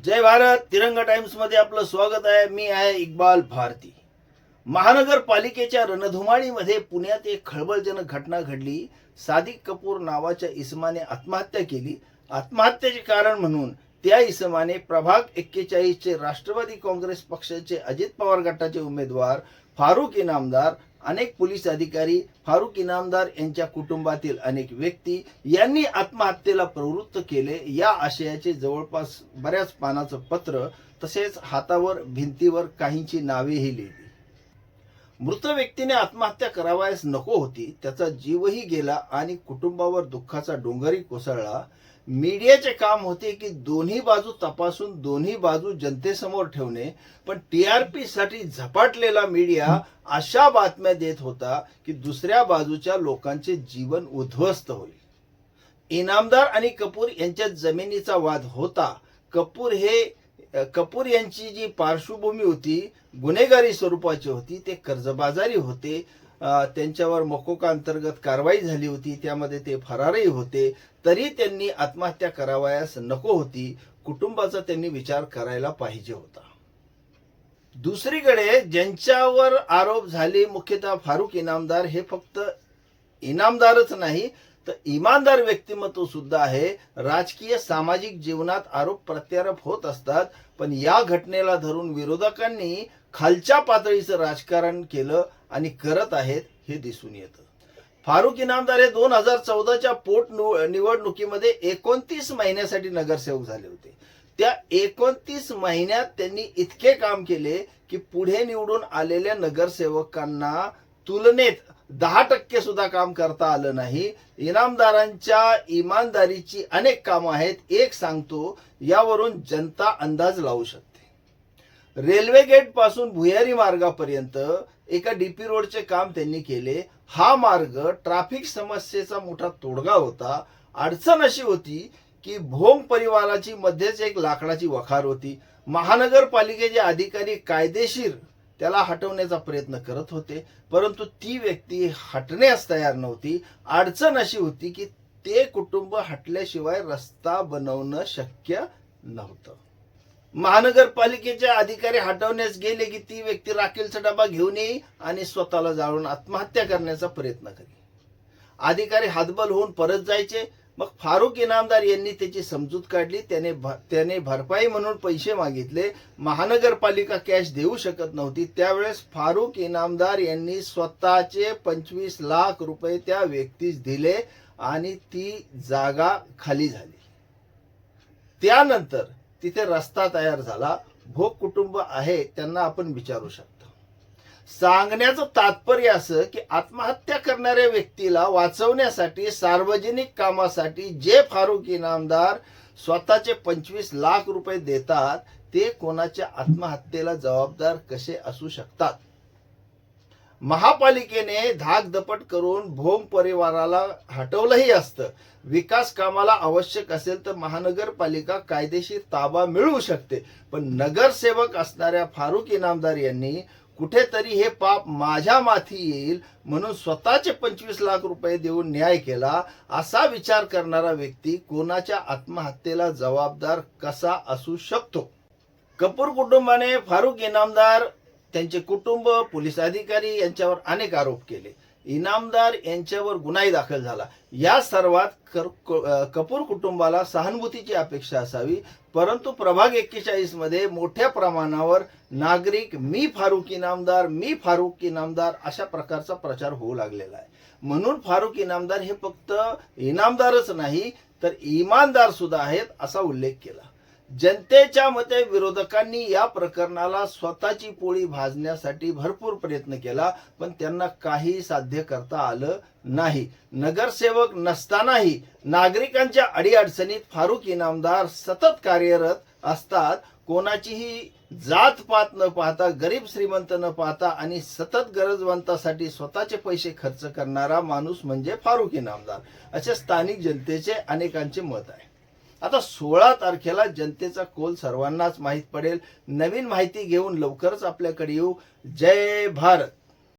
जय भारत. तिरंगा टाइम्स मध्ये आपलं स्वागत आहे. मी आहे इक्बाल भारती. महानगरपालिकेच्या रणधुमाळीमध्ये पुण्यात एक खळबळजनक घटना घडली. सादिक कपूर नावाच्या इसमाने आत्महत्या केली. आत्महत्येचे कारण म्हणून त्या इसमाने प्रभाग 41 चे राष्ट्रवादी काँग्रेस पक्षाचे अजित पवार गटाचे उमेदवार फारुक इनामदार, अनेक पोलीस अधिकारी, फारुक इनामदार यांच्या कुटुंबातील अनेक व्यक्ती यांनी आत्महत्येला प्रवृत्त केले. या आशयाचे जवळपास बऱ्याच पानाचं पत्र तसेच हातावर भिंतीवर काहींची नावेही लिहिली. मृत व्यक्तीने आत्महत्या करावयास नको होती. त्याचा जीवही गेला आणि कुटुंबावर दुःखाचा डोंगरही कोसळला. मीडियाचे काम होते की दोन्ही बाजू तपासून दोन्ही बाजू जनतेसमोर ठेवणे, पण टीआरपी साठी झपाटलेला मीडिया अशा बातम्या देत होता की दुसऱ्या बाजूच्या लोकांचे जीवन उद्ध्वस्त होईल. इनामदार आणि कपूर यांच्यात जमिनीचा वाद होता. कपूर यांची जी पार्श्वभूमी होती गुन्हेगारी स्वरूपाची होती. ते कर्जबाजारी होते. त्यांच्यावर मकोका अंतर्गत कारवाई झाली होती. त्यामध्ये ते फरारही होते. तरी त्यांनी आत्महत्या करावयास नको होती. कुटुंबाचा त्यांनी विचार करायला पाहिजे होता. दुसरीकडे ज्यांच्यावर आरोप झाले मुख्यतः फारुक इनामदार हे फक्त इनामदारच नाही तर इमानदार व्यक्तिमत्व सुद्धा आहे. राजकीय सामाजिक जीवनात आरोप प्रत्यारोप होत असतात, पण या घटनेला धरून विरोधकांनी खालच्या पातळीचं राजकारण केलं आणि करत आहेत हे दिसून येतं. फारुक इनामदार हे 2014च्या पोट निवडणुकीमध्ये 29 महिन्यासाठी नगरसेवक झाले होते. त्या 29 महिन्यात त्यांनी इतके काम केले की पुढे निवडून आलेल्या नगरसेवकांना तुलनेत 10% सुद्धा काम करता आलं नाही. इनामदारांच्या इमानदारीची अनेक कामं आहेत. एक सांगतो, यावरून जनता अंदाज लावू शकते. रेल्वे गेट पासून भुयारी मार्गापर्यंत एका डीपी रोडचे काम त्यांनी केले. हा मार्ग ट्रॅफिक समस्येचा मोठा तोडगा होता. अडचण अशी होती की भोंग परिवाराची मध्येच एक लाकडाची वखार होती. महानगरपालिकेचे अधिकारी कायदेशीर त्याला हटवण्याचा प्रयत्न करत होते, परंतु ती व्यक्ती हटण्यास तयार नव्हती. अडचण अशी होती की ते कुटुंब हटल्याशिवाय रस्ता बनवणं शक्य नव्हतं. महानगरपालिकेचे अधिकारी हटवण्यास गेले की ती व्यक्ती राखेलचा डबा घेऊन येई आणि स्वतःला जाळून आत्महत्या करण्याचा प्रयत्न करी. अधिकारी हातबल होऊन परत जायचे. मग फारुक इनामदार यांनी त्याची समजूत काढली. त्याने भरपाई म्हणून पैसे मागितले. महानगरपालिका कॅश देऊ शकत नव्हती. त्यावेळेस फारुक इनामदार यांनी स्वतःचे 25 लाख रुपये त्या व्यक्तीस दिले आणि ती जागा खाली झाली. त्यानंतर तिथे रस्ता तयार झाला. भोग कुटुंब आहे त्यांना आपण विचारू शकतो. सांगण्याचं तात्पर्य असं की आत्महत्या करणाऱ्या व्यक्तीला वाचवण्यासाठी सार्वजनिक कामासाठी जे फारुक इनामदार स्वतःचे 25 लाख रुपये देतात ते कोणाच्या आत्महत्येला जबाबदार कसे असू शकतात. महापालिकेने धाकदपट करून भोंग परिवाराला हटवलंही असतं. विकास कामाला आवश्यक असेल तर महानगरपालिका कायदेशीर ताबा मिळवू शकते, पण नगरसेवक असणाऱ्या फारुक इनामदार यांनी कुठेतरी हे पाप माझ्या माथी येईल म्हणून स्वतःचे 25 लाख रुपये देऊन न्याय केला. असा विचार करणारा व्यक्ती कोणाच्या आत्महत्येला जबाबदार कसा असू शकतो. कपूर कुटुंबाने फारुक इनामदार, त्यांचे कुटुंब, पोलीस अधिकारी यांच्यावर अनेक आरोप केले. इनामदार यांच्यावर गुन्हाही दाखल झाला. या सर्वात कपूर कुटुंबाला सहानुभूतीची अपेक्षा असावी, परंतु प्रभाग 41 मध्ये मोठ्या प्रमाणावर नागरिक मी फारुक इनामदार अशा प्रकारचा प्रचार होऊ लागलेला आहे. म्हणून फारुक इनामदार हे फक्त इनामदारच नाही तर इमानदार सुद्धा आहेत असा उल्लेख केला. जनतेच्या मते विरोधकांनी या प्रकरणाला स्वतःची पोळी भाजण्यासाठी भरपूर प्रयत्न केला, पण त्यांना काही साध्य करता आलं नाही. नगरसेवक नसतानाही नागरिकांच्या अडीअडचणीत फारुक इनामदार सतत कार्यरत असतात. कोणाचीही जात पात न पाहता, गरीब श्रीमंत न पाहता आणि सतत गरजवंतासाठी स्वतःचे पैसे खर्च करणारा माणूस म्हणजे फारुक इनामदार असे स्थानिक जनतेचे अनेकांचे मत आहे. आता 16 तारखेला जनतेचा कौल सर्वांनाच माहीत पडेल. नवीन माहिती घेऊन लवकरच आपल्याकडे येऊ. जय भारत.